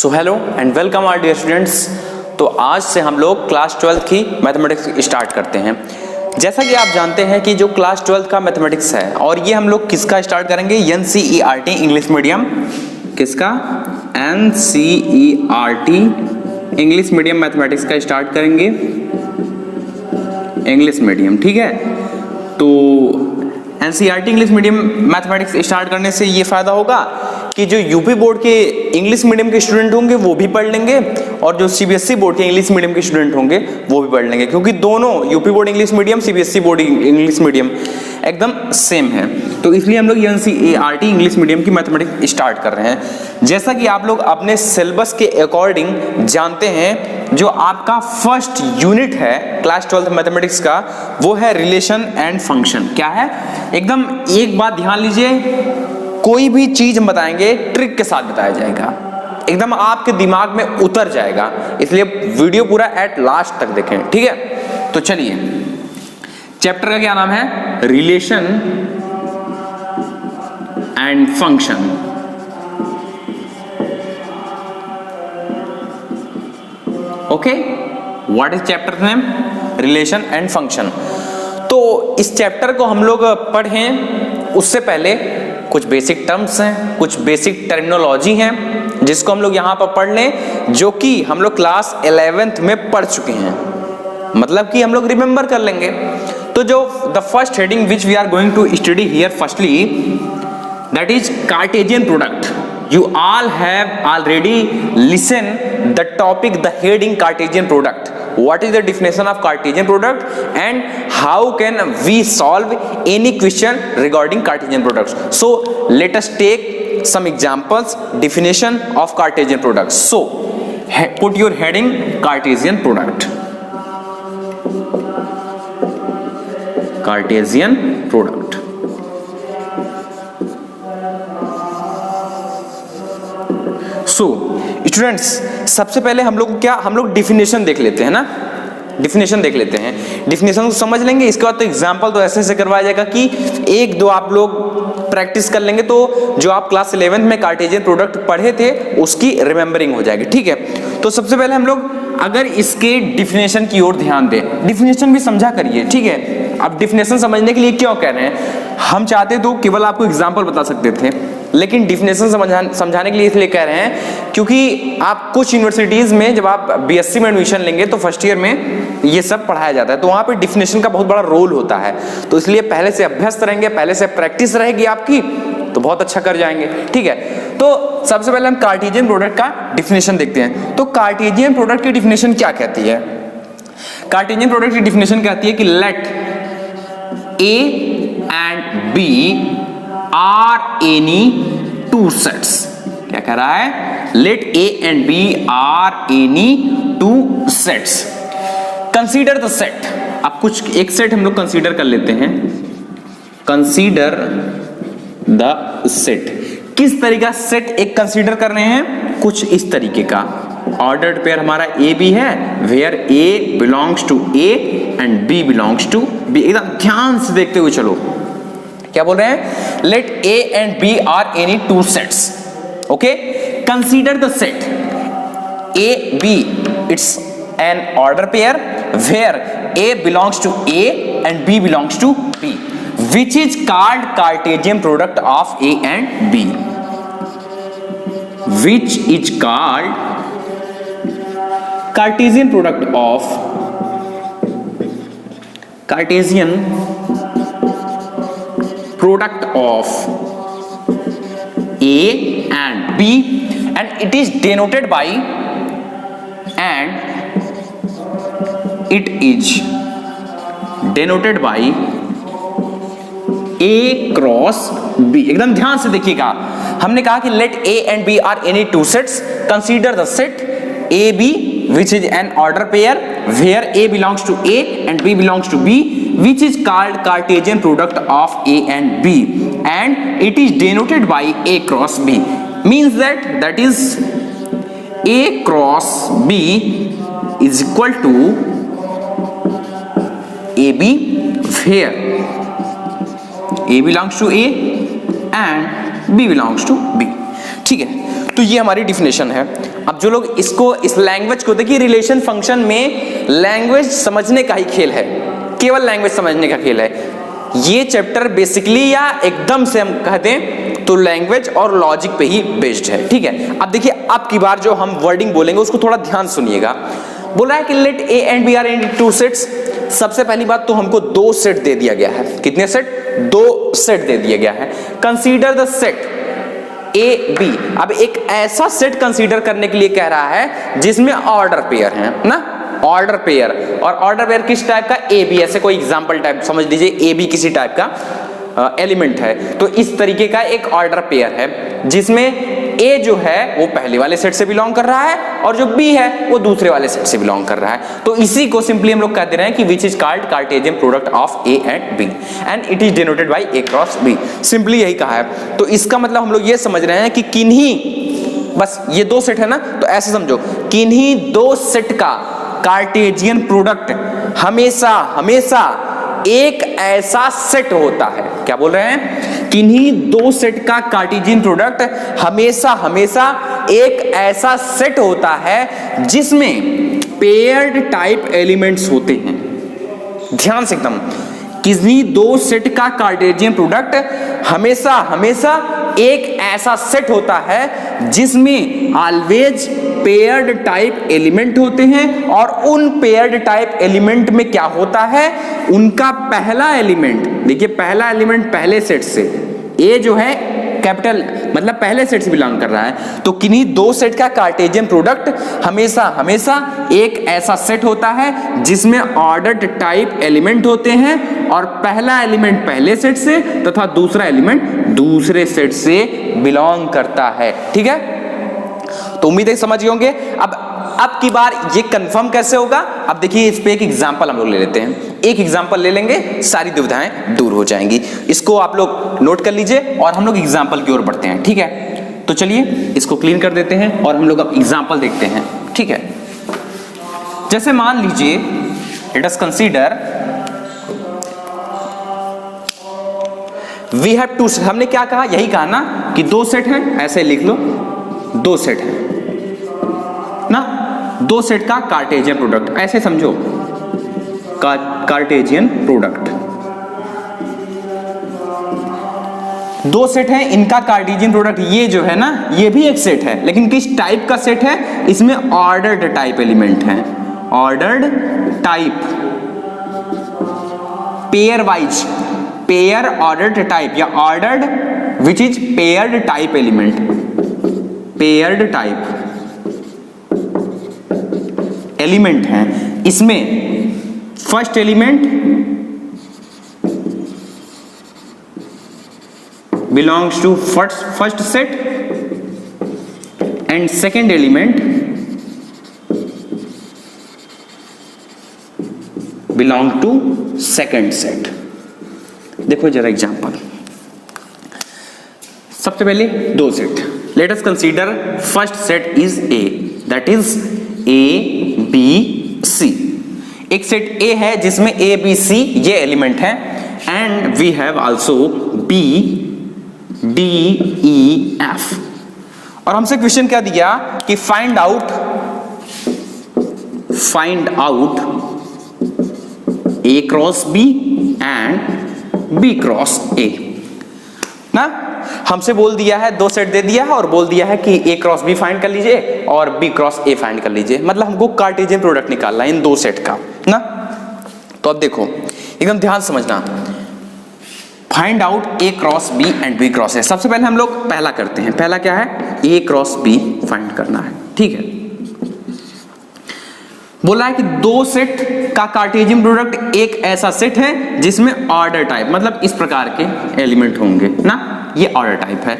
So hello and welcome our dear students. तो आज से हम लोग क्लास 12 की मैथमेटिक्स स्टार्ट करते हैं। जैसा कि आप जानते हैं कि जो क्लास 12 का मैथमेटिक्स है और ये हम लोग किसका स्टार्ट करेंगे, NCERT इंग्लिश मीडियम, किसका NCERT इंग्लिश मीडियम मैथमेटिक्स का स्टार्ट करेंगे, इंग्लिश मीडियम। ठीक है, तो NCERT English medium mathematics start करने से ये फायदा होगा कि जो यूपी बोर्ड के इंग्लिश मीडियम के स्टूडेंट होंगे वो भी पढ़ लेंगे और जो सीबीएसई बोर्ड के इंग्लिश मीडियम के स्टूडेंट होंगे वो भी पढ़ लेंगे, क्योंकि दोनों UP board English medium, CBSE board English medium एकदम सेम है। तो इसलिए हम लोग NCERT इंग्लिश मीडियम की मैथमेटिक्स स्टार्ट कर रहे हैं। जैसा कि आप लोग अपने सिलेबस के अकॉर्डिंग जानते हैं, जो आपका फर्स्ट यूनिट है क्लास 12 मैथमेटिक्स का वो है रिलेशन एंड फंक्शन। क्या है, एकदम एक बात ध्यान लीजिए, कोई भी चीज बताएंगे ट्रिक के साथ बताया जाएगा, एकदम आपके दिमाग में उतर जाएगा, इसलिए वीडियो पूरा एट लास्ट तक देखें। ठीक है, तो चलिए, चैप्टर का क्या नाम है, relation and function. Okay, what is chapter name, relation and function. तो इस चैप्टर को हम लोग पढ़ें उससे पहले कुछ बेसिक टर्म्स हैं, कुछ बेसिक टर्मिनोलॉजी हैं जिसको हम लोग यहाँ पर पढ़ लें, जो कि हम लोग क्लास 11th में पढ़ चुके हैं, मतलब कि हम लोग रिमेंबर कर लेंगे। तो जो the first heading which we are going to study here firstly, that is Cartesian product. You all have already listened the topic, the heading Cartesian product. What is the definition of Cartesian product and how can we solve any question regarding Cartesian products? So let us take some examples, definition of Cartesian products. So put your heading Cartesian product. Cartesian product. So students, सबसे पहले हम लोग definition देख लेते हैं ना, definition देख लेते हैं। डिफिनेशन को समझ लेंगे, इसके बाद तो एग्जांपल तो ऐसे करवाया जाएगा कि एक दो आप लोग प्रैक्टिस कर लेंगे, तो जो आप क्लास 11th में कार्टेशियन प्रोडक्ट पढ़े थे उसकी रिमेंबरिंग हो जाएगी। ठीक है, तो सबसे पहले हम लोग अगर इसके डिफिनेशन की ओर ध्यान दें, डिफिनेशन भी समझा करिए। ठीक है, अब डिफिनेशन समझने के लिए क्यों कह रहे हैं, हम चाहते तो केवल आपको एग्जाम्पल बता सकते थे, लेकिन डिफिनेशन समझाने के लिए इसलिए कह रहे हैं क्योंकि आप कुछ यूनिवर्सिटीज में जब आप बीएससी में एडमिशन लेंगे तो फर्स्ट ईयर में ये सब पढ़ाया जाता है, तो वहाँ पे डिफिनेशन का बहुत बड़ा रोल होता है। तो इसलिए पहले से अभ्यस्त रहेंगे, पहले से प्रैक्टिस रहेगी आपकी, तो बहुत अच्छा कर जाएंगे। ठीक है, तो सबसे पहले हम कार्टेशियन प्रोडक्ट का डिफिनेशन देखते हैं। तो कार्टेशियन प्रोडक्ट की डिफिनेशन क्या कहती है, कार्टेशियन प्रोडक्ट की डिफिनेशन कहती है कि let A and B are any two sets. क्या कह रहा है, let A and B are any two sets. Consider the set. अब कुछ एक सेट हम लोग कंसीडर कर लेते हैं, कंसीडर द सेट। किस तरीका सेट एक कंसीडर कर रहे हैं, कुछ इस तरीके का। ऑर्डर्ड पेयर हमारा ए बी है, where A belongs to A and B belongs to B. एकदम ध्यान से देखते हुए चलो, क्या बोल रहे हैं, let A and B are any two sets. Okay, consider the set A B, it's an order pair where A belongs to A and B belongs to B, which is called Cartesian product of A and B, which is called Cartesian product of Cartesian product of A and B, and it is denoted by, and it is denoted by A cross B। एकदम ध्यान से देखिएगा, हमने कहा कि let A and B are any two sets, consider the set A B which is an order pair where A belongs to A and B belongs to B, which is called Cartesian product of A and B, and it is denoted by A cross B, means that is A cross B is equal to AB where A belongs to A and B belongs to B। ठीक है, तो ये हमारी definition है। अब जो लोग इसको इस लैंग्वेज को देखिए, रिलेशन फंक्शन में लैंग्वेज समझने का ही खेल है, केवल लैंग्वेज समझने का खेल है ये चैप्टर बेसिकली, या एकदम से हम कह दें तो लैंग्वेज और लॉजिक पे ही बेस्ड है। ठीक है, अब देखिए अब की बार जो हम वर्डिंग बोलेंगे उसको थोड़ा ध्यान सुनिएगा। बोल रहा है कि let A and B are any two sets. सबसे पहली बात तो हमको दो सेट दे दिया गया है। कितने सेट? दो सेट दे दिया गया है। Consider the set A B. अब एक ऐसा सेट कंसीडर करने के लिए कह रहा है जिसमें ऑर्डर पेयर है ना, ऑर्डर पेयर। और ऑर्डर पेयर किस टाइप का? A B. ऐसे कोई एग्जांपल टाइप समझ लीजिए, ए बी किसी टाइप का एलिमेंट है। तो इस तरीके का एक ऑर्डर पेयर है जिसमें ए जो है वो पहले वाले सेट से बिलोंग कर रहा है और जो बी है वो दूसरे वाले सेट से बिलोंग कर रहा है। तो इसी को सिंपली हम लोग कहते रहे हैं कि which is called Cartesian product of A and B and it is denoted by A cross B. Simply यही कहा है। तो इसका मतलब हम लोग ये समझ रहे हैं कि किन्हीं, बस ये दो सेट है ना, तो ऐसे समझो किन्हीं दो सेट का कार्टेशियन प्रोडक्ट हमेशा हमेशा एक ऐसा सेट होता है। क्या बोल रहे हैं? किन्हीं दो सेट का कार्टेशियन प्रोडक्ट हमेशा हमेशा एक ऐसा सेट होता है जिसमें पेयर्ड टाइप एलिमेंट्स होते हैं। ध्यान से एकदम, किन्हीं दो सेट का कार्टेशियन प्रोडक्ट हमेशा हमेशा एक ऐसा सेट होता है जिसमें ऑलवेज पेयर्ड टाइप एलिमेंट होते हैं और उन पेयर्ड टाइप एलिमेंट में क्या होता है, उनका पहला एलिमेंट, देखिए पहला एलिमेंट पहले सेट से, ए जो है कैपिटल मतलब पहले सेट से बिलोंग कर रहा है। तो किन्हीं दो सेट का कार्टेशियन प्रोडक्ट हमेशा हमेशा एक ऐसा सेट होता है जिसमें ऑर्डर्ड टाइप एलिमेंट होते हैं और पहला एलिमेंट पहले सेट से तथा दूसरा एलिमेंट दूसरे सेट से बिलोंग करता है। ठीक है, तो उम्मीद है समझ गए होंगे। अब की बार ये कंफर्म कैसे होगा? अब देखिए इस पे एक एग्जांपल हम लोग ले लेते हैं। एक एग्जांपल ले लेंगे, सारी दुविधाएं दूर हो जाएंगी। इसको आप लोग नोट कर लीजिए और हम लोग एग्जांपल की ओर बढ़ते हैं। ठीक है, तो चलिए इसको क्लीन कर देते हैं और हम लोग अब एग्जांपल देखते हैं। ठीक है, जैसे मान लीजिए let us consider we have two. हमने क्या कहा? यही कहा ना कि दो सेट हैं, ऐसे लिख लो, दो सेट है ना, दो सेट का कार्टेशियन प्रोडक्ट, ऐसे समझो कार्टेशियन प्रोडक्ट। दो सेट है, इनका कार्टेशियन प्रोडक्ट ये जो है ना, ये भी एक सेट है, लेकिन किस टाइप का सेट है? इसमें ऑर्डर्ड टाइप एलिमेंट है, ordered type, pairwise, pair ordered type या ordered which is paired type element, paired type element है। इसमें first element belongs to first set and second element belong to second set. देखो जरा example, सबसे पहले दो set, let us consider first set is A, that is A B C. एक set ए है जिसमें ए बी सी ये एलिमेंट है and we have also B D E F. और हमसे क्वेश्चन क्या दिया कि find out A cross B and B cross A ना। हमसे बोल दिया है, दो सेट दे दिया है और बोल दिया है कि ए क्रॉस बी फाइंड कर लीजिए और बी क्रॉस ए फाइंड कर लीजिए। मतलब हमको कार्टेशियन प्रोडक्ट निकालना है इन दो सेट का ना। तो अब देखो एकदम ध्यान समझना, find out A cross B and B cross A. सबसे पहले हम लोग पहला करते हैं। पहला क्या है? ए क्रॉस बी फाइंड करना है। ठीक है, बोला है कि दो सेट का कार्टेशियन प्रोडक्ट एक ऐसा सेट है जिसमें ऑर्डर टाइप मतलब इस प्रकार के एलिमेंट होंगे ना, ये ऑर्डर टाइप है।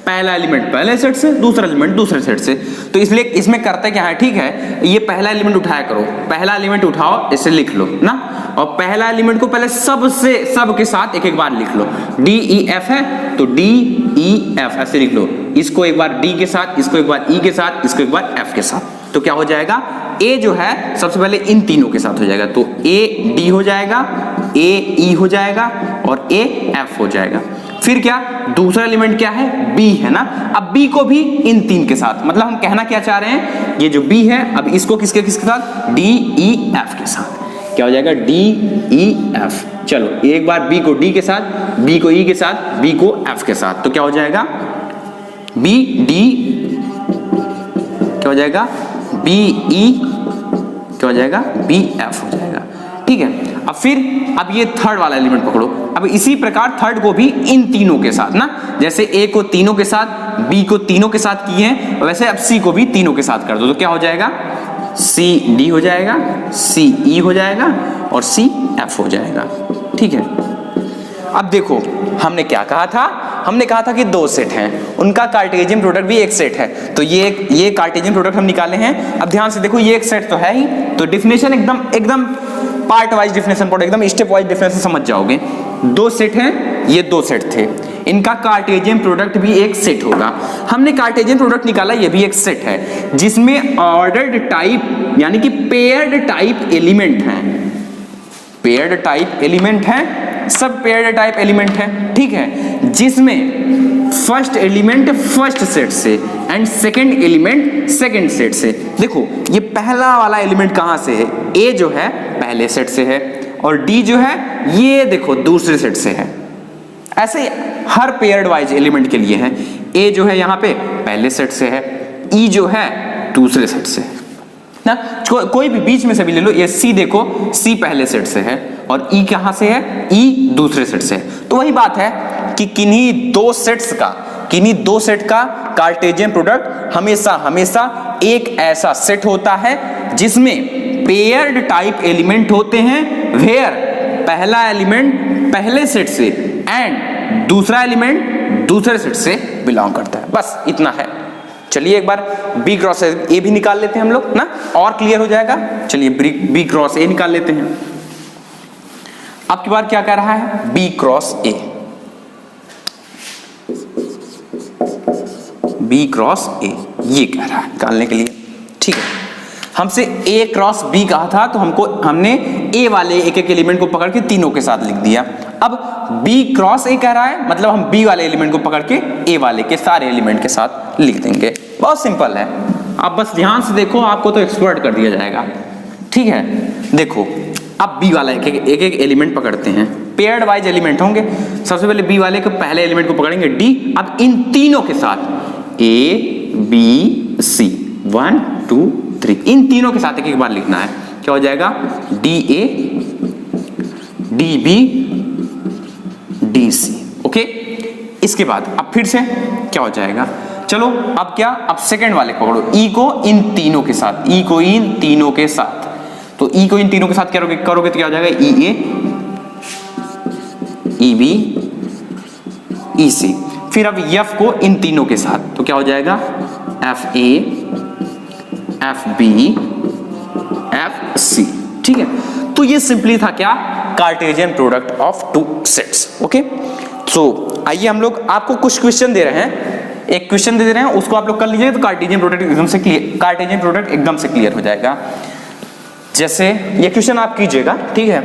पहला एलिमेंट पहले सेट से, दूसरा एलिमेंट दूसरे सेट से। तो इसलिए इसमें करते क्या है? ठीक है, ये पहला एलिमेंट उठाया करो, पहला एलिमेंट उठाओ, इसे लिख लो ना, और पहला एलिमेंट को पहले सब के साथ एक एक बार लिख लो। डी ई एफ है तो डी ई एफ ऐसे लिख लो, इसको एक बार डी के साथ, इसको एक बार ई के साथ, इसको एक बार एफ के साथ। तो क्या हो जाएगा? ए जो है सबसे पहले इन तीनों के साथ हो जाएगा, तो ए डी हो जाएगा, ए ई हो जाएगा और ए एफ हो जाएगा। फिर क्या, दूसरा एलिमेंट क्या है, B है ना। अब B को भी इन 3 के साथ, मतलब हम कहना क्या चाह रहे हैं, ये जो B है अब इसको किसके साथ, D E F के साथ। क्या हो जाएगा, D E F। चलो एक बार B को D के साथ, B को E के साथ, B को F के साथ, तो क्या हो जाएगा, B D, क्या हो जाएगा, B E, क्या हो जाएगा, B F हो जाएगा। ठीक है, अब फिर अब ये थर्ड वाला एलिमेंट पकड़ो। अब इसी प्रकार थर्ड को भी इन तीनों के साथ ना, जैसे A को तीनों के साथ, B को तीनों के साथ किए हैं, वैसे अब C को भी तीनों के साथ कर दो, तो क्या हो जाएगा, C D हो जाएगा, C E हो जाएगा और C F हो जाएगा। ठीक है, अब देखो हमने क्या कहा था, हमने कहा था कि दो सेट हैं, उनका कार्टेशियन प्रोडक्ट भी एक सेट है, तो ये कार्टेशियन प्रोडक्ट हम निकाले हैं। अब ध्यान से देखो, ये एक सेट तो है ही, तो डिफिनेशन एकदम पार्ट वाइज डिफिनेशन पढ़ो, एकदम स्टेप वाइज डिफिनेशन समझ जाओगे। दो सेट हैं, ये दो सेट थे, इनका कार्टेशियन प्रोडक्ट भी एक सेट होगा। हमने कार्टेशियन प्रोडक्ट निकाला, ये भी एक सेट है जिसमें ऑर्डर्ड टाइप यानी कि पेयर्ड टाइप एलिमेंट हैं, पेयर्ड टाइप एलिमेंट हैं, सब पेयर्ड टाइप एलिमेंट है। ठीक है, जिसमें फर्स्ट एलिमेंट फर्स्ट सेट से and second element second set से। देखो ये पहला वाला एलिमेंट कहां से है, ए जो है पहले सेट से है, और डी जो है ये देखो दूसरे सेट से है। ऐसे हर पेयर्ड वाइज एलिमेंट के लिए है, ए जो है यहाँ पे पहले सेट से है, ई जो है दूसरे सेट से है ना। कोई भी बीच में से भी ले लो, ये सी देखो, सी पहले सेट से है और ई कहां से है, ई दूसरे सेट से है। तो वही बात है कि किन्हीं दो सेट का कार्टेशियन प्रोडक्ट हमेशा एक ऐसा सेट होता है जिसमें पेयर्ड टाइप एलिमेंट होते हैं, वेयर पहला एलिमेंट पहले सेट से एंड दूसरा एलिमेंट दूसरे सेट से बिलोंग करता है। बस इतना है। चलिए एक बार B क्रॉस ए भी निकाल लेते हैं हम लोग ना, और क्लियर हो जाएगा। चलिए B क्रॉस ए निकाल लेते हैं। अब की बार क्या कह रहा है, B क्रॉस ए, B क्रॉस ए ये कह रहा है निकालने के लिए। ठीक है, हमसे A क्रॉस B कहा था, तो हमने A वाले एक एक एलिमेंट को पकड़ के तीनों के साथ लिख दिया। अब B क्रॉस A कह रहा है, मतलब हम B वाले एलिमेंट को पकड़ के A वाले के सारे एलिमेंट के साथ लिख देंगे। बहुत सिंपल है, आप बस ध्यान से देखो, आपको तो एक्सपर्ट कर दिया जाएगा। ठीक है, देखो अब B वाला एक एक एलिमेंट पकड़ते हैं, पेयर्ड वाइज एलिमेंट होंगे। सबसे पहले B वाले के पहले एलिमेंट को पकड़ेंगे D। अब इन तीनों के साथ A B C 1 2 3, इन तीनों के साथ एक एक बार लिखना है। क्या हो जाएगा, DA DB DC। ओके, इसके बाद अब फिर से क्या हो जाएगा, चलो अब क्या, अब सेकंड वाले पकड़ो, E को इन तीनों के साथ, E को इन तीनों के साथ, तो E को इन तीनों के साथ करोगे तो क्या हो जाएगा, EA EB EC। फिर अब F को इन तीनों के साथ, तो क्या हो जाएगा, FA FB FC। ठीक है, तो ये सिंपली था क्या, Cartesian product of two sets. Okay, so आइए हम लोग आपको कुछ क्वेश्चन दे रहे हैं, एक क्वेश्चन दे रहे हैं, उसको आप लोग कर लीजिए, तो कार्टेशियन प्रोडक्ट एकदम से क्लियर हो जाएगा। जैसे ये क्वेश्चन आप कीजिएगा, ठीक है,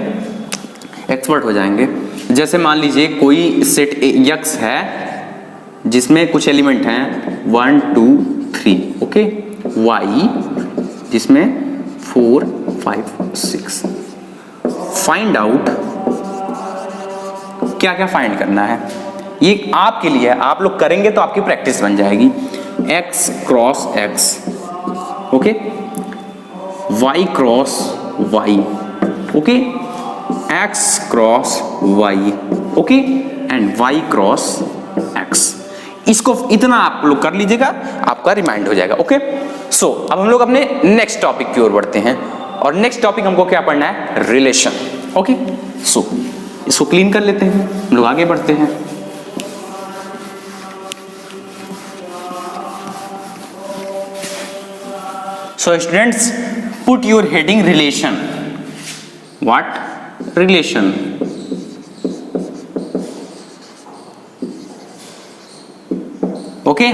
एक्सपर्ट हो जाएंगे। जैसे मान लीजिए कोई सेट X है जिसमें कुछ एलिमेंट हैं 1 2 3, ओके, Y जिसमें 4 5 6। फाइंड आउट, क्या क्या फाइंड करना है, ये आपके लिए है, आप लोग करेंगे तो आपकी प्रैक्टिस बन जाएगी। X cross X, okay, Y cross Y, okay, X cross Y, okay, and Y cross X। इसको इतना आप लोग कर लीजिएगा, आपका रिमाइंड हो जाएगा। ओके, सो अब हम लोग अपने नेक्स्ट टॉपिक की ओर बढ़ते हैं, और नेक्स्ट टॉपिक हमको क्या पढ़ना है, रिलेशन। ओके, सो इसको क्लीन कर लेते हैं, हम लोग आगे बढ़ते हैं। So students, put your heading relation. What, relation. Okay,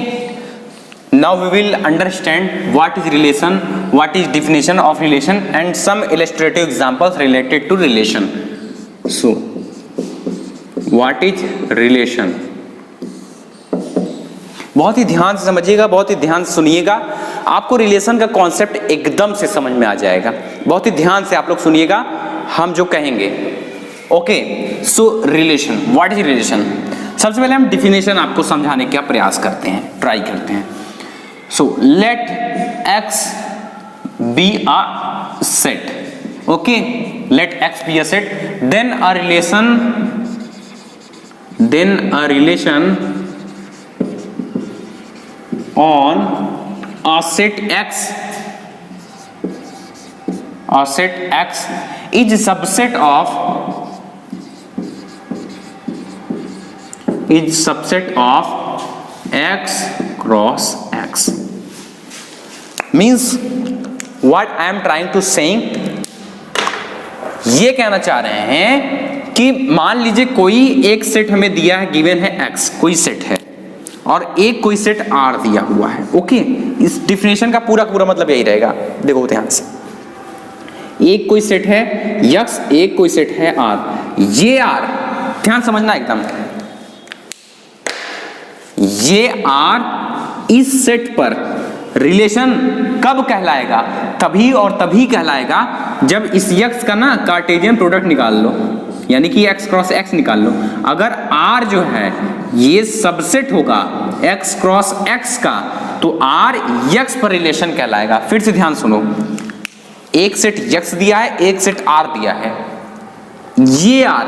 now we will understand what is relation, what is definition of relation, and some illustrative examples related to relation. So what is relation? बहुत ही ध्यान से समझिएगा, बहुत ही ध्यान से सुनिएगा, आपको relation का कॉन्सेप्ट एकदम से समझ में आ जाएगा। बहुत ही ध्यान से आप लोग सुनिएगा हम जो कहेंगे। Okay, so relation, what is relation? सबसे पहले हम डिफिनेशन आपको समझाने का प्रयास करते हैं, ट्राई करते हैं। So let x be a set, okay, let x be a set, then a relation on a set x is subset of x cross x. Means what I am trying to saying, ये कहना चाह रहे हैं कि मान लीजिए कोई एक सेट हमें दिया है, गिवन है x, कोई सेट है, और एक कोई सेट R दिया हुआ है। ओके, इस डिफिनेशन का पूरा मतलब यही रहेगा। देखो ध्यान से, एक कोई सेट है x, एक कोई सेट है R। ये R, ध्यान समझना एकदम, ये R इस सेट पर रिलेशन कब कहलाएगा? तभी और तभी कहलाएगा जब इस x का ना कार्टेशियन प्रोडक्ट निकाल लो, यानी कि x क्रॉस x निकाल लो। अगर R जो है ये सबसेट होगा x क्रॉस x का, तो R x पर रिलेशन कहलाएगा। फिर से ध्यान सुनो, एक सेट x दिया है, एक सेट R दिया है। ये R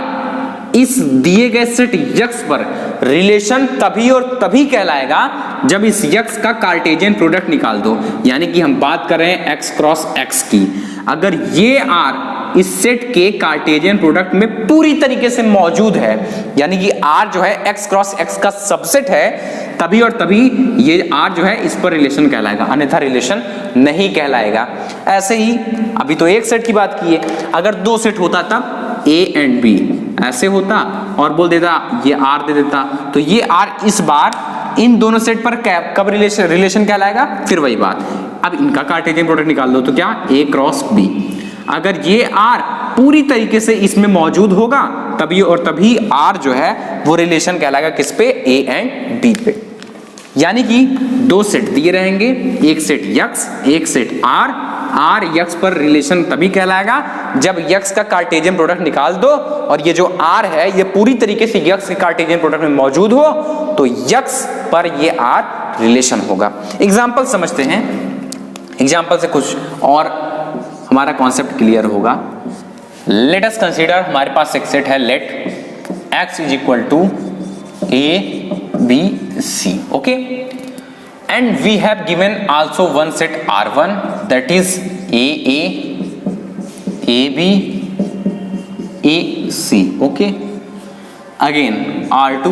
इस दिए गए सेट x पर रिलेशन तभी और तभी कहलाएगा जब इस x का कार्टेशियन प्रोडक्ट निकाल दो, यानी कि हम बात कर रहे हैं x क्रॉस x की। अगर ये R इस सेट के कार्टेशियन प्रोडक्ट में पूरी तरीके से मौजूद है, यानी कि R जो है x क्रॉस x का सबसेट है, तभी और तभी ये R जो है इस पर रिलेशन कहलाएगा, अन्यथा रिलेशन नहीं कहलाएगा। ऐसे ही अभी तो एक सेट की बात की है, अगर दो सेट होता तब A एंड B ऐसे होता और बोल देता ये R दे देता, तो ये R इस बार इन दोनों सेट पर कब रिलेशन कहलाएगा? फिर वही बात, अब इनका कार्टेशियन प्रोडक्ट निकाल दो, तो क्या A क्रॉस B। अगर ये R पूरी तरीके से इसमें मौजूद होगा तभी और तभी R जो है वो रिलेशन कहलाएगा किस पे? A एंड B पे। यानी कि दो सेट दिए रहेंगे, एक सेट x, एक सेट R x पर रिलेशन तभी कहलाएगा जब x का कार्टेशियन प्रोडक्ट निकाल दो और ये जो R है ये पूरी तरीके से x के कार्टेशियन प्रोडक्ट में मौजूद हो, तो x पर ये R रिलेशन होगा। एग्जांपल समझते हैं, एग्जांपल से कुछ और हमारा कॉन्सेप्ट क्लियर होगा। लेट अस कंसीडर, हमारे पास एक सेट है, let x is equal to ABC, okay, and we have given also one set R1, that is AA, AB, AC, okay. Again R2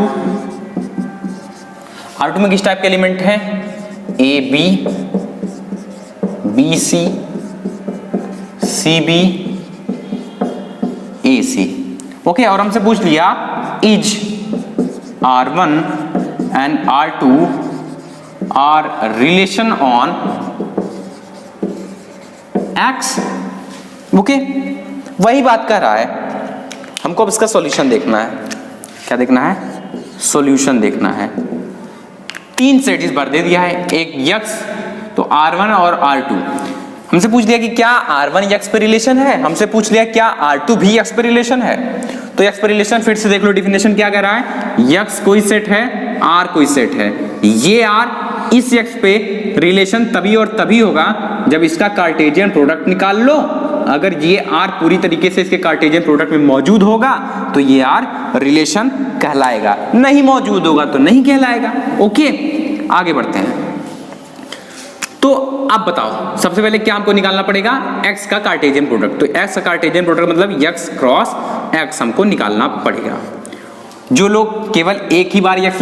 में किस टाइप के एलिमेंट हैं? AB, BC, CB, AC, okay. और हमसे पूछ लिया is R1 and R2 are relation on X, okay, वही बात कर रहा है। हमको अब इसका सॉल्यूशन देखना है। क्या देखना है? सॉल्यूशन देखना है। तीन सेट इस बार दे दिया है, एक x, तो R1 और R2। हमसे पूछ लिया कि क्या R1 x पे रिलेशन है, हमसे पूछ लिया क्या R2 भी x पे रिलेशन है। तो x पे रिलेशन फिर से देख लो, डिफिनेशन क्या कह रहा है? x कोई सेट है, R कोई सेट है। ये R इस x पे रिलेशन तभी और तभी होगा जब इसका कार्टेशियन प्रोडक्ट निकाल लो। अगर ये R पूरी तरीके से इसके कार्टेशियन प्रोडक्ट में मौजूद होगा तो ये R रिलेशन कहलाएगा, नहीं मौजूद होगा तो नहीं कहलाएगा। ओके, आगे बढ़ते हैं। तो अब बताओ, सबसे पहले क्या हमको निकालना पड़ेगा? x का कार्टेशियन प्रोडक्ट। तो x का कार्टेशियन प्रोडक्ट मतलब x क्रॉस x हमको निकालना पड़ेगा। जो लोग केवल एक ही बार x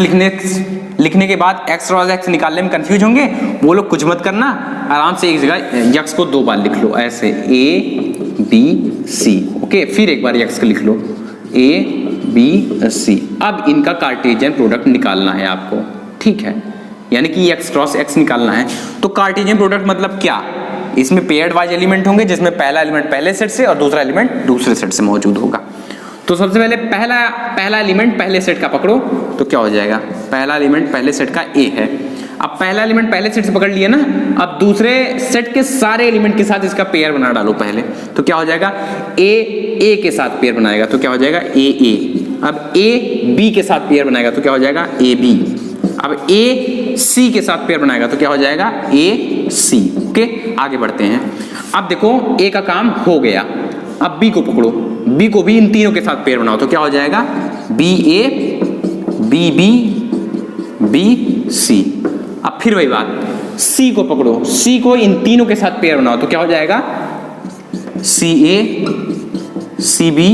लिखने के बाद x क्रॉस x निकालने में कंफ्यूज होंगे, वो लोग कुछ मत करना, आराम से एक जगह x को दो बार लिख लो, ऐसे A B C, ओके। फिर एक बार x को लिख लो A B C। अब इनका कार्टेशियन प्रोडक्ट निकालना है आपको, ठीक है, यानी कि x क्रॉस x निकालना है। तो कार्टेशियन प्रोडक्ट मतलब क्या? इसमें पेयर्ड वाइज एलिमेंट होंगे जिसमें पहला एलिमेंट पहले सेट से और दूसरा एलिमेंट दूसरे सेट से मौजूद होगा। तो सबसे पहले पहला एलिमेंट पहले सेट का पकड़ो, तो क्या हो जाएगा? पहला एलिमेंट पहले सेट का ए है। अब पहला एलिमेंट पहले सेट से पकड़ लिया ना, अब दूसरे सेट के सारे एलिमेंट के साथ इसका पेयर बना डालो पहले, तो क्या हो जाएगा, ए के साथ पेयर बनाएगा तो क्या हो जाएगा ए। अब ए बी के साथ पेयर बनाएगा तो क्या हो जाएगा ए बी। अब ए सी के साथ पेयर बनाएगा तो क्या हो जाएगा ए सी। ओके, आगे बढ़ते हैं। अब देखो ए का काम हो गया, अब बी को पकड़ो, बी को भी इन तीनों के साथ पेयर बनाओ तो क्या हो जाएगा B A B B B C. अब फिर वही बात, सी को पकड़ो, सी को इन तीनों के साथ पेयर बनाओ तो क्या हो जाएगा सी ए सी बी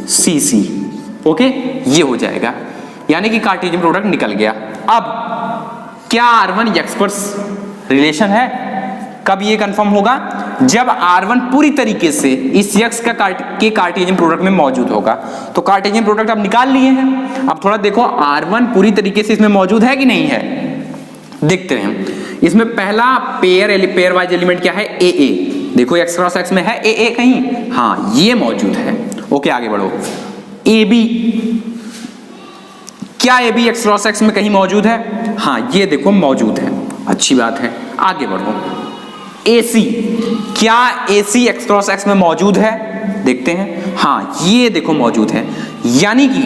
सी सी। ओके, ये हो जाएगा, यानी कि कार्टेशियन प्रोडक्ट निकल गया। अब क्या R1 x पर रिलेशन है? कब ये कंफर्म होगा? जब R1 पूरी तरीके से इस x का कार्टेशियन प्रोडक्ट में मौजूद होगा। तो कार्टेशियन प्रोडक्ट अब निकाल लिए हैं, अब थोड़ा देखो R1 पूरी तरीके से इसमें मौजूद है कि नहीं है, देखते हैं। इसमें पहला पेयर वाइज एलिमेंट क्या है ए ए, देखो x क्रॉस x में है ए ए कहीं, हाँ ये मौजूद है। ओके, आगे बढ़ो। ए बी, क्या A B x cross x में कहीं मौजूद है? हाँ ये देखो मौजूद है, अच्छी बात है। आगे बढ़ो। AC, क्या AC x क्रॉस x में मौजूद है? देखते हैं, हाँ ये देखो मौजूद है। यानी कि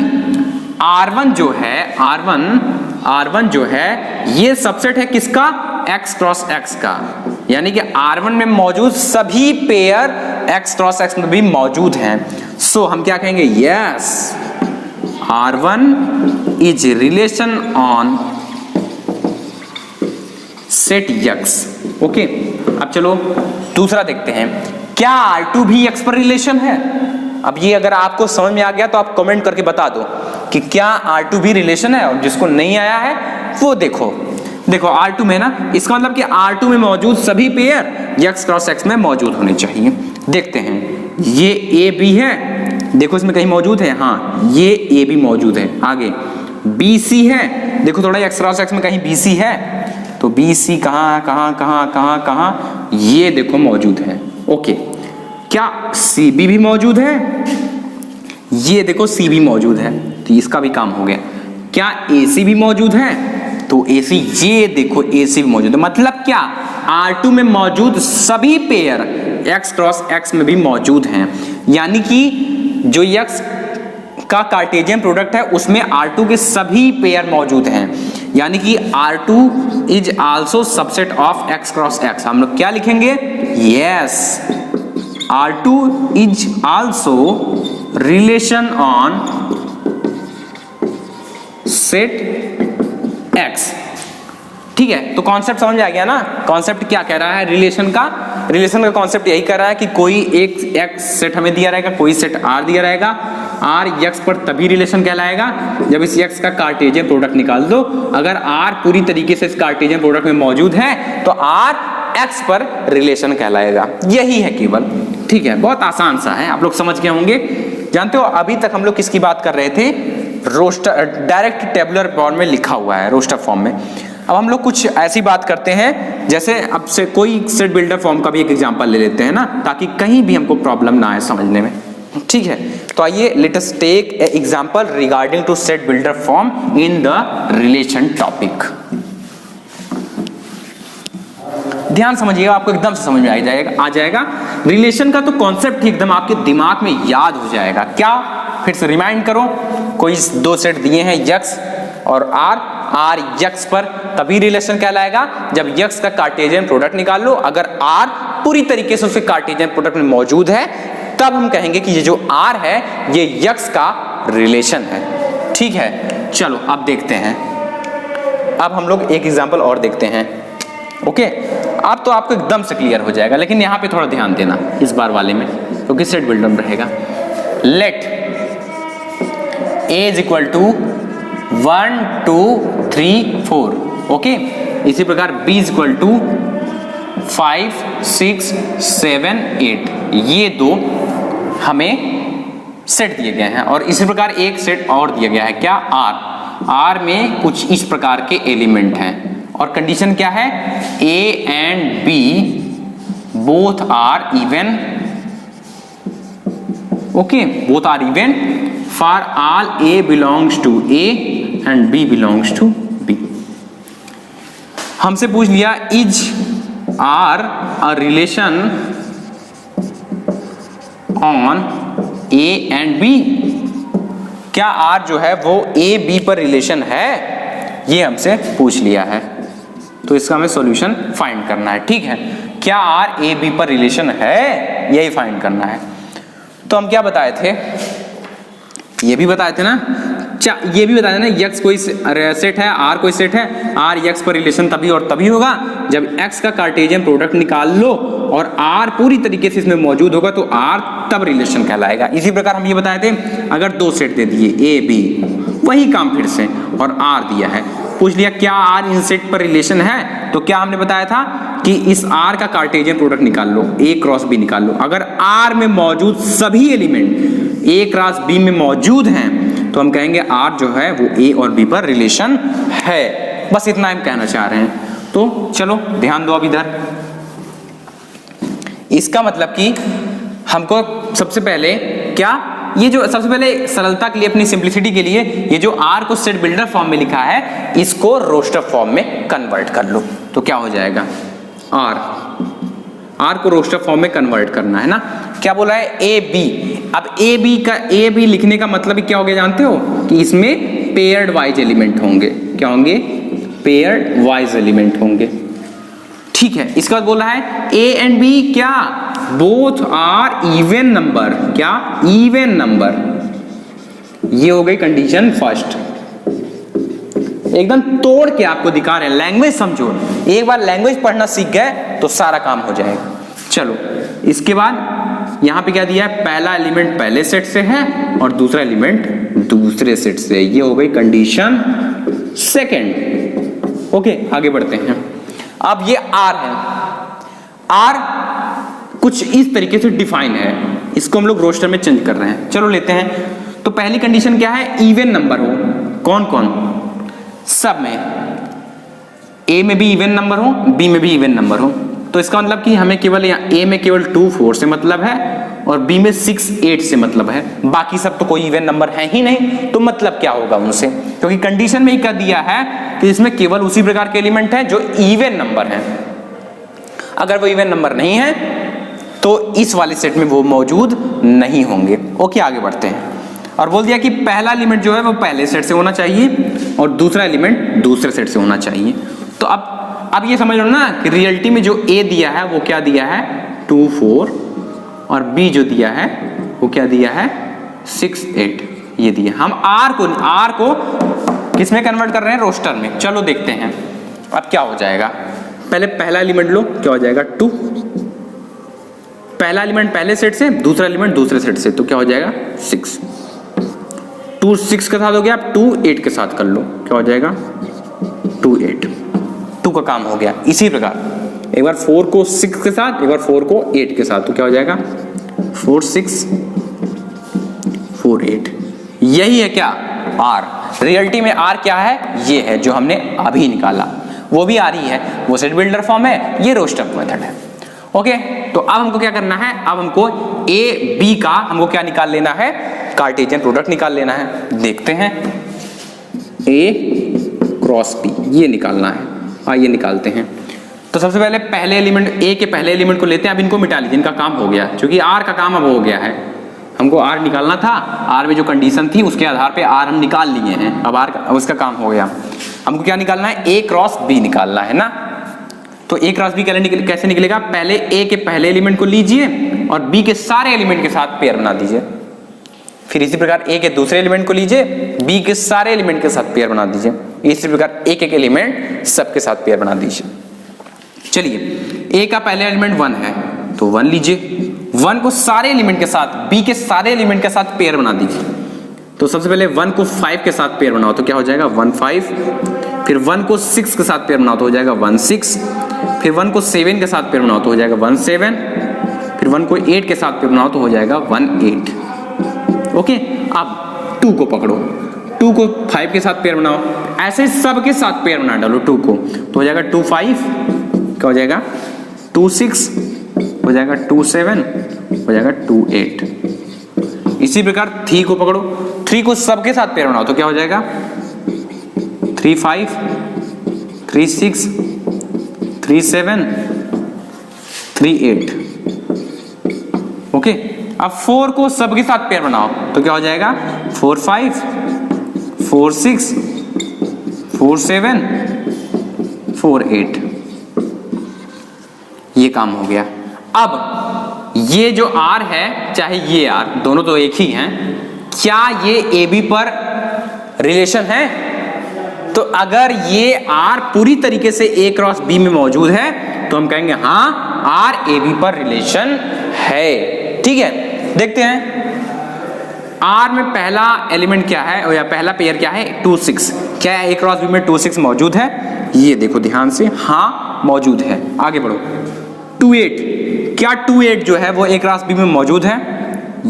R1 जो है, R1 जो है ये सबसेट है किसका? x क्रॉस x का। यानी कि R1 में मौजूद सभी पेयर x क्रॉस x में भी मौजूद हैं। सो हम क्या कहेंगे? Yes, R1 is relation on set x। Okay, अब चलो दूसरा देखते हैं, क्या R2 भी x पर रिलेशन है? अब ये अगर आपको समझ में आ गया तो आप कमेंट करके बता दो कि क्या R2 भी रिलेशन है, और जिसको नहीं आया है वो देखो R2 में ना, इसका मतलब कि R2 में मौजूद सभी पेयर x क्रॉस x में मौजूद होने चाहिए। देखते हैं, ये ए बी है, देखो इसमें कहीं मौजूद है, हाँ ये ए बी मौजूद है। आगे बी सी है, देखो थोड़ा x क्रॉस x में कहीं बी सी है, तो बी सी कहाँ, ये देखो मौजूद है। ओके, क्या सी बी भी मौजूद है? ये देखो सी बी मौजूद है, तो इसका भी काम हो गया। क्या ए सी भी मौजूद है? तो ए सी, ये देखो ए सी भी मौजूद है। मतलब क्या, R2 में मौजूद सभी पेयर x क्रॉस x में भी मौजूद हैं। यानी कि जो x का कार्टेशियन प्रोडक्ट है उसमें R2 के सभी पेयर मौजूद हैं। यानी कि R2 is also subset of x cross x। हम लोग क्या लिखेंगे? Yes, R2 is also relation on set x। ठीक है, तो कॉन्सेप्ट समझ आ गया ना? कॉन्सेप्ट क्या कह रहा है? रिलेशन का कॉन्सेप्ट यही कह रहा है कि कोई एक x सेट हमें दिया रहेगा, कोई सेट R दिया रहेगा, R x पर तभी रिलेशन कहलाएगा जब इस x का कार्टेशियन प्रोडक्ट निकाल दो। अगर R पूरी तरीके से इस कार्टेशियन प्रोडक्ट में मौजूद है तो R x पर रिलेशन कहलाएगा। यही है केवल। ठीक है, बहुत आसान सा है, आप लोग समझ गए होंगे। जानते हो अभी तक हम लोग किसकी बात कर रहे थे? रोस्टर, डायरेक्ट टेबुलर फॉर्म में लिखा हुआ है, रोस्टर फॉर्म में। अब हम लोग कुछ ऐसी बात करते हैं, जैसे अब से कोई सेट बिल्डर फॉर्म का भी एक एग्जांपल ले लेते हैं ना, ताकि कहीं भी हमको प्रॉब्लम ना आए समझने में। ठीक है, तो आइए let us take a example regarding two set builder form in the relation topic. ध्यान समझिएगा, आपको एकदम से समझ में आ जाएगा। रिलेशन का तो कॉन्सेप्ट ही एकदम आपके दिमाग में याद हो जाएगा। क्या, फिर से रिमाइंड करो, कोई दो सेट दिए हैं x और R x पर तभी रिलेशन कहलाएगा जब x का कार्टेशियन प्रोडक्ट निकाल लो। अगर R पूरी तरीके से उसके कार्टेशियन प्रोडक्ट में मौजूद है तब हम कहेंगे कि ये जो R है ये x का रिलेशन है। ठीक है, चलो अब देखते हैं। अब हम लोग एक एग्जांपल और देखते हैं। ओके, अब तो आपको एकदम से क्लियर हो जाएगा, लेकिन यहाँ पे थोड़ा ध्यान देना इस बार वाले में, क्योंकि सेट बिल्डर में रहेगा। Let A is equal to 1 2 3 4। Okay, इसी प्रकार B इज इक्वल टू 5 6 7 8। ये दो हमें सेट दिए गए हैं, और इसी प्रकार एक सेट और दिया गया है, क्या? R में कुछ इस प्रकार के एलिमेंट हैं, और कंडीशन क्या है? A and B both are even. Okay, both are even for all A belongs to A and B belongs to B. हमसे पूछ लिया is R a relation on A and B, क्या R जो है वो A B पर relation है, ये हमसे पूछ लिया है। तो इसका हमें सॉल्यूशन फाइंड करना है, ठीक है। क्या आर ए बी पर रिलेशन है, यही फाइंड करना है। तो हम क्या बताए थे, ये भी बताए थे ना, ये भी बताया ना, यक्स कोई सेट है, आर कोई सेट है, आर यक्स पर रिलेशन तभी और तभी होगा जब एक्स का कार्टेशियन प्रोडक्ट निकाल लो और आर पूरी तरीके से इसमें मौजूद होगा तो आर तब रिलेशन कहलाएगा। इसी प्रकार हम ये बताए थे, अगर दो सेट दे दिए ए बी, वही काम फिर से, और आर दिया है, पूछ लिया क्या आर इन सेट पर रिलेशन है, तो क्या हमने बताया था कि इस आर का कार्टेशियन प्रोडक्ट निकाल लो, ए क्रॉस बी निकाल लो। अगर आर में मौजूद सभी एलिमेंट ए क्रॉस बी में मौजूद हैं तो हम कहेंगे आर जो है वो ए और बी पर रिलेशन है। बस इतना हम कहना चाह रहे हैं। तो चलो ध्यान दो अब इधर, इसका मतलब कि हमको सबसे पहले क्या, ये जो सबसे पहले सरलता के लिए, अपनी सिंप्लिसिटी के लिए, ये जो आर को सेट बिल्डर फॉर्म में लिखा है इसको रोस्टर फॉर्म में कन्वर्ट कर लो। तो क्या हो जाएगा, आर को रोस्टर फॉर्म में कन्वर्ट करना है ना। क्या बोला है, ए बी। अब ए बी लिखने का मतलब ही क्या हो गया जानते हो, कि इसमें पेयर्ड वाइज एलिमेंट होंगे। क्या होंगे, पेयर्ड वाइज एलिमेंट होंगे, ठीक है। इसके बाद बोला है ए एंड बी क्या, बोथ आर इवन नंबर। क्या, इवन नंबर। ये हो गई कंडीशन फर्स्ट। एकदम तोड़ के आपको दिखा रहे हैं, लैंग्वेज समझो। एक बार लैंग्वेज पढ़ना सीख गए तो सारा काम हो जाएगा। चलो इसके बाद यहां पे क्या दिया है, पहला एलिमेंट पहले सेट से है और दूसरा एलिमेंट दूसरे सेट से। ये हो गई कंडीशन सेकंड। ओके, आगे बढ़ते हैं। अब ये आर है, आर कुछ इस तरीके से डिफाइन है, इसको हम लोग रोस्टर में चेंज कर रहे हैं। चलो लेते हैं। तो पहली कंडीशन क्या है, इवन नंबर हो। कौन कौन, सब में, ए में भी इवन नंबर हो, बी में भी इवन नंबर हो। तो इसका मतलब कि हमें केवल यहाँ ए में केवल 2 4 से मतलब है और बी में 6 8 से मतलब है, बाकी सब तो कोई इवन नंबर है ही नहीं। तो मतलब क्या होगा उनसे, क्योंकि कंडीशन में ही कह दिया है कि इसमें केवल उसी प्रकार के एलिमेंट हैं जो इवन नंबर हैं। अगर वो इवन नंबर नहीं है तो इस वाले सेट में वो मौजूद नहीं होंगे। ओके, आगे बढ़ते हैं। और बोल दिया कि पहला एलिमेंट जो है वो पहले सेट से होना चाहिए और दूसरा एलिमेंट दूसरे सेट से होना चाहिए। तो अब ये समझ लो ना कि रियलिटी में जो ए दिया है वो क्या दिया है, 2 4, और बी जो दिया है वो क्या दिया है, 6 8। ये दिया। हम आर को किस में कन्वर्ट कर रहे हैं, रोस्टर में। चलो देखते हैं अब क्या हो जाएगा। पहले पहला एलिमेंट लो, क्या हो जाएगा 2, पहला एलिमेंट पहले सेट से, दूसरा एलिमेंट दूसरे सेट से, तो क्या हो जाएगा 6। 2 6 के साथ हो गया, अब 2 8 के साथ कर लो, क्या हो जाएगा 2 8। 2 का काम हो गया। इसी प्रकार एक बार 4 को 6 के साथ, एक बार 4 को 8 के साथ, तो क्या हो जाएगा 4 6 4 8। यही है क्या, आर। रियलिटी में आर क्या है, ये है जो हमने अभी निकाला, वो भी आर ही है, वो सेट बिल्डर फॉर्म है, ये रोस्टर मेथड है। ओके, तो अब हमको क्या करना है, अब हमको ए बी का हमको क्या निकाल लेना है, कार्टेशियन प्रोडक्ट निकाल लेना है। देखते हैं, ए क्रॉस बी ये निकालना है। आइए निकालते हैं। तो सबसे पहले पहले एलिमेंट, ए के पहले एलिमेंट को लेते हैं। अब इनको मिटा लीजिए, इनका काम हो गया, क्योंकि आर का काम अब हो गया है। हमको आर निकालना था, आर में जो कंडीशन थी उसके आधार पे आर हम निकाल लिए हैं। अब आर का उसका काम हो गया। हमको क्या निकालना है, ए क्रॉस बी निकालना है ना। तो ए क्रॉस बी कैसे निकलेगा, पहले ए के पहले एलिमेंट को लीजिए और बी के सारे एलिमेंट के साथ पेयर बना दीजिए। फिर इसी प्रकार ए के दूसरे एलिमेंट को लीजिए, बी के सारे एलिमेंट के साथ पेयर बना दीजिए। इसी प्रकार एक एक एलिमेंट सबके साथ पेयर बना दीजिए। चलिए, ए का पहले एलिमेंट 1 है तो 1 लीजिए, 1 को सारे एलिमेंट के साथ, बी के सारे एलिमेंट के साथ पेयर बना दीजिए। तो सबसे पहले 1 को 5 के साथ पेयर बनाओ तो क्या हो जाएगा 1 5। फिर 1 को 6 के साथ पेयर बनाओ तो हो जाएगा 1 6। फिर 1 को 7 के साथ पेयर बनाओ तो हो जाएगा 1 7। फिर 1 को 8 के साथ पेयर बनाओ तो हो जाएगा 1 8। ओके, अब 2 को पकड़ो, 2 को 5 के साथ पेयर बनाओ, ऐसे सब के साथ पेयर बना डालो 2 को, तो हो जाएगा 2 5, क्या हो जाएगा 2 6, हो जाएगा 2 7, हो जाएगा 2 8। इसी प्रकार 3 को पकड़ो, 3 को सबके साथ पेयर बनाओ तो क्या हो जाएगा 3 5 3 6 3 7 3 8। ओके, अब 4 को सबके साथ पेयर बनाओ तो क्या हो जाएगा 4 5 4 6 4 7 4 8। ये काम हो गया। अब ये जो R है चाहे ये R, दोनों तो एक ही हैं, क्या ये AB पर रिलेशन है? तो अगर ये R पूरी तरीके से A क्रॉस B में मौजूद है तो हम कहेंगे हाँ R AB पर रिलेशन है। ठीक है, देखते हैं R में पहला एलिमेंट क्या है या पहला पेयर क्या है 2 6। क्या A क्रॉस B में 2 6 मौजूद है? ये देखो ध्यान से, हाँ मौजूद है। आगे बढ़ो। 2 8, क्या 2 8 जो है वो A क्रॉस B में मौजूद है?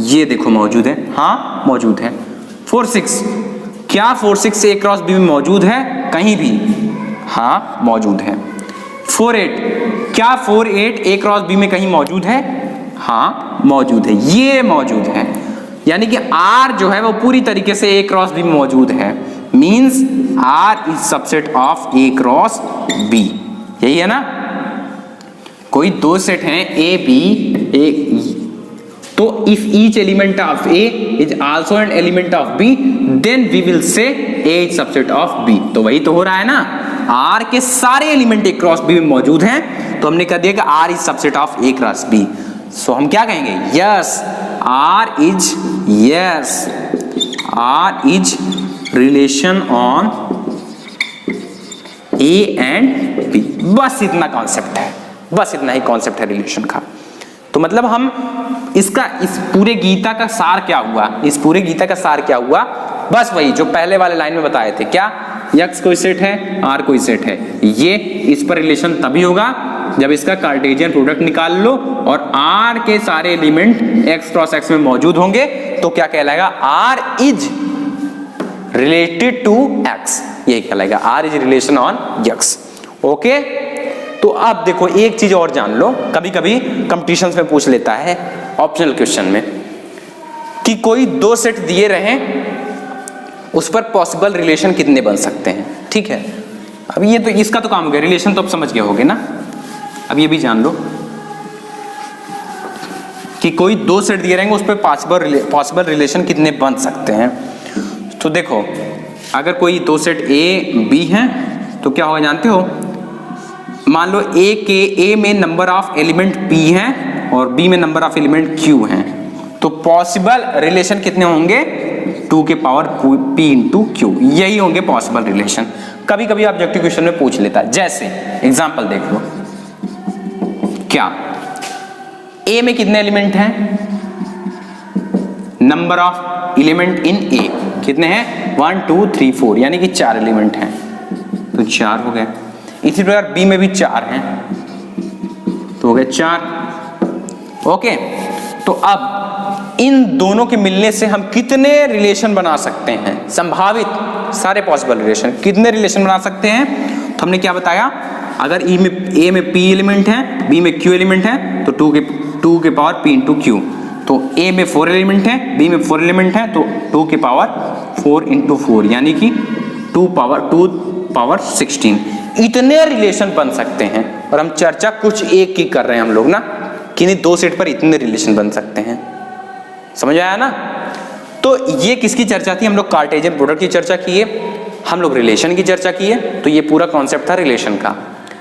ये देखो मौजूद है, हाँ मौजूद है। 4 6, क्या 4 6 A क्रॉस B में मौजूद है कहीं भी? हाँ मौजूद है। 4 8, क्या 4 8 A क्रॉस B में कहीं मौजूद है? हाँ मौजूद है, ये मौजूद है। यानी कि R जो है वो पूरी तरीके से A क्रॉस B में मौजूद है, means R is subset of A cross B। यही है ना? कोई दो सेट हैं A B A, तो if each element of A is also an element of B, then we will say A is subset of B। तो वही तो हो रहा है ना, R के सारे एलिमेंट A क्रॉस B में मौजूद हैं, तो हमने कह दिया कि R is subset of A cross B। सो हम क्या कहेंगे? Yes R is relation on A and B। बस इतना कॉन्सेप्ट है, बस इतना ही कॉन्सेप्ट है रिलेशन का। तो मतलब हम इसका इस पूरे गीता का सार क्या हुआ? इस पूरे गीता का सार क्या हुआ? बस वही जो पहले वाले लाइन में बताए थे। क्या x कोई सेट है, r कोई सेट है, ये इस पर रिलेशन तभी होगा जब इसका कार्टेशियन प्रोडक्ट निकाल लो और r के सारे एलिमेंट x क्रॉस x में मौजूद होंगे तो क्या कहलाएगा? r is related to x। ये कहलाएगा r is relation on x। Okay, तो अब देखो एक चीज और जान लो, कभी कभी कंपटीशंस में पूछ लेता है ऑप्शनल क्वेश्चन में कि कोई दो सेट दिए रहें, उस पर पॉसिबल रिलेशन कितने बन सकते हैं। ठीक है, अब ये तो इसका तो काम हो गया, रिलेशन तो अब समझ गए होगे ना। अब ये भी जान लो कि कोई दो सेट दिए रहेंगे, उस पर पॉसिबल रिलेशन कितने बन सकते हैं। तो देखो अगर कोई दो सेट A B हैं तो क्या होगा जानते हो? मान लो A में नंबर ऑफ एलिमेंट P हैं और B में नंबर ऑफ एलिमेंट Q हैं, तो पॉसिबल रिलेशन कितने होंगे? 2 के पावर P इंटू Q, यही होंगे पॉसिबल रिलेशन। कभी कभी ऑब्जेक्टिव क्वेश्चन में पूछ लेता है, जैसे एग्जांपल देख लो। क्या A में कितने एलिमेंट हैं? Number of element in A कितने हैं? 1 2 3 4, यानी कि 4 एलिमेंट हैं, तो 4 हो गए। इसी प्रकार B में भी 4 हैं, तो हो गए 4। ओके, तो अब इन दोनों के मिलने से हम कितने रिलेशन बना सकते हैं? संभावित सारे पॉसिबल रिलेशन, कितने रिलेशन बना सकते हैं? तो हमने क्या बताया, अगर A में P एलिमेंट है, B में Q एलिमेंट है, तो 2 के पावर P इंटू Q। तो A में 4 एलिमेंट है, B में 4 एलिमेंट है, तो 2 के पावर 4 इंटू 4, यानी कि 2 पावर 16। इतने रिलेशन बन सकते हैं, और हम चर्चा कुछ एक की कर रहे हैं हम लोग ना, कि नहीं दो सेट पर इतने रिलेशन बन सकते हैं। समझ आया ना? तो ये किसकी चर्चा थी? हम लोग कार्टेशियन प्रोडक्ट की चर्चा किए, हम लोग रिलेशन की चर्चा किए, तो ये पूरा कॉन्सेप्ट था रिलेशन का।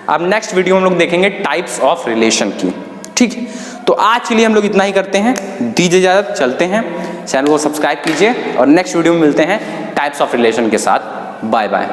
अब नेक्स्ट वीडियो हम लोग देखेंगे टाइप्स ऑफ रिलेशन की। ठीक है, तो आज के लिए हम लोग इतना ही करते हैं, दीजिए इजाजत, चलते हैं। चैनल को सब्सक्राइब कीजिए और नेक्स्ट वीडियो में मिलते हैं टाइप्स ऑफ रिलेशन के साथ। Bye bye.